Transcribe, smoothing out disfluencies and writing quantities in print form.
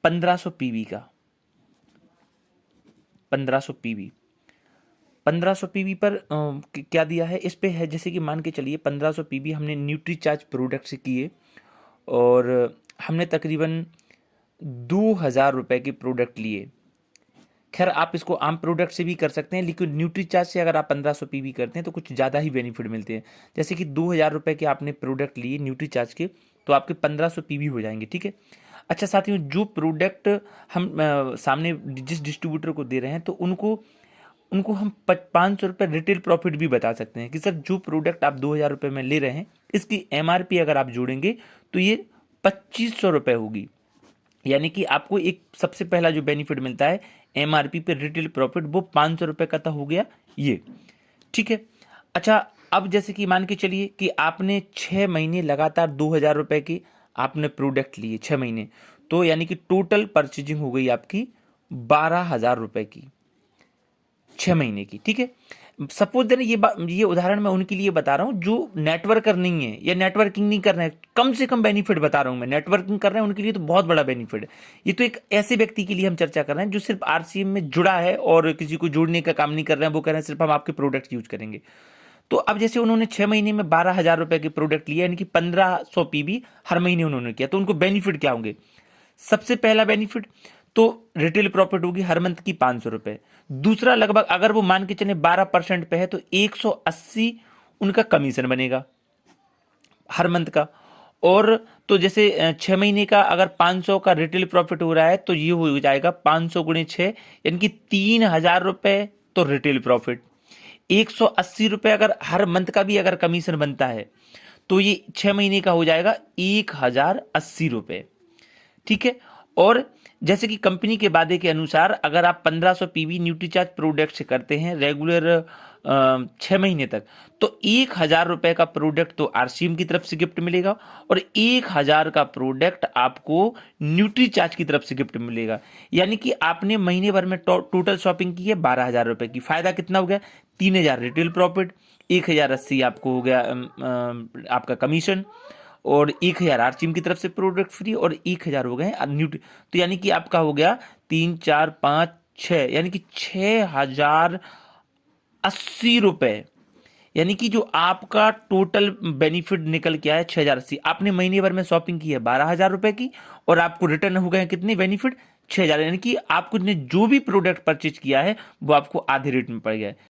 1500 PV का, 1500 PV, 1500 PV पर क्या दिया है इस पे है, जैसे कि मान के चलिए 1500 पीवी हमने न्यूट्रीचार्ज प्रोडक्ट से किए और हमने तकरीबन 2000 रुपये के प्रोडक्ट लिए। खैर आप इसको आम प्रोडक्ट से भी कर सकते हैं, लेकिन न्यूट्रीचार्ज से अगर आप 1500 पीवी करते हैं तो कुछ ज़्यादा ही बेनिफिट मिलते हैं। जैसे कि 2000 रुपये के आपने प्रोडक्ट लिए न्यूट्रीचार्ज के, तो आपके 1500 पीवी हो जाएंगे, ठीक है। अच्छा साथियों, जो प्रोडक्ट हम सामने जिस डिस्ट्रीब्यूटर को दे रहे हैं तो उनको उनको हम 500 रुपये रिटेल प्रॉफिट भी बता सकते हैं कि सर जो प्रोडक्ट आप 2000 रुपये में ले रहे हैं इसकी एमआरपी अगर आप जोड़ेंगे तो ये 2500 रुपये होगी। यानी कि आपको एक सबसे पहला जो बेनिफिट मिलता है एमआरपी पे रिटेल प्रॉफिट, वो 500 रुपये का तो हो गया ये, ठीक है। अच्छा अब जैसे कि मान के चलिए कि आपने 6 महीने लगातार 2000 रुपये के आपने प्रोडक्ट लिए 6 महीने, तो यानी कि टोटल परचेजिंग हो गई आपकी 12,000 रुपये की 6 महीने की, ठीक है। सपोज देना ये उदाहरण मैं उनके लिए बता रहा हूँ जो नेटवर्कर नहीं है या नेटवर्किंग नहीं कर रहे हैं, कम से कम बेनिफिट बता रहा हूँ मैं। नेटवर्किंग कर रहे हैं उनके लिए तो बहुत बड़ा बेनिफिट है। ये तो एक ऐसे व्यक्ति के लिए हम चर्चा कर रहे हैं जो सिर्फ आरसीएम में जुड़ा है और किसी को जोड़ने का काम नहीं कर रहे हैं, वो कह रहे हैं सिर्फ हम आपके प्रोडक्ट यूज करेंगे। तो अब जैसे उन्होंने 6 महीने में 12,000 रुपए के प्रोडक्ट लिया, यानी कि 1500 पीवी हर महीने उन्होंने किया, तो उनको बेनिफिट क्या होंगे? सबसे पहला बेनिफिट तो रिटेल प्रॉफिट होगी हर मंथ की 500 रुपए। दूसरा, लगभग अगर वो मान के चले 12% पे है तो 180 उनका कमीशन बनेगा हर मंथ का। और तो जैसे 6 महीने का अगर 500 का रिटेल प्रॉफिट हो रहा है तो ये हो जाएगा 500 गुणे 6, यानी कि 3,000 रुपए तो रिटेल प्रॉफिट। 180 रुपये अगर हर मंथ का भी अगर कमीशन बनता है तो ये 6 महीने का हो जाएगा 1,080 रुपये, ठीक है। और जैसे कि कंपनी के वादे के अनुसार अगर आप 1500 पीवी न्यूट्रीचार्ज प्रोडक्ट से करते हैं रेगुलर 6 महीने तक, तो 1,000 रुपये का प्रोडक्ट तो आरसीएम की तरफ से गिफ्ट मिलेगा और 1,000 का प्रोडक्ट आपको न्यूट्रीचार्ज की तरफ से गिफ्ट मिलेगा। यानी कि आपने महीने भर में टोटल शॉपिंग की है 12,000 रुपये की, फायदा कितना हो गया? 3,000 रिटेल प्रॉफिट, 1,080 आपको हो गया आपका कमीशन, और 1,000 आरसीएम की तरफ से प्रोडक्ट फ्री और 1,000 हो गए न्यूट्री। तो यानी कि आपका हो गया 3, 4, 5, 6, यानी कि 6,080 रुपये, यानी कि जो आपका टोटल बेनिफिट निकल के आया 6,080। आपने महीने भर में शॉपिंग की है 12,000 रुपये की और आपको रिटर्न हो गए हैं कितने बेनिफिट? 6,000। यानी कि आपको ने जो भी प्रोडक्ट परचेज किया है वो आपको आधे रेट में पड़ गया है।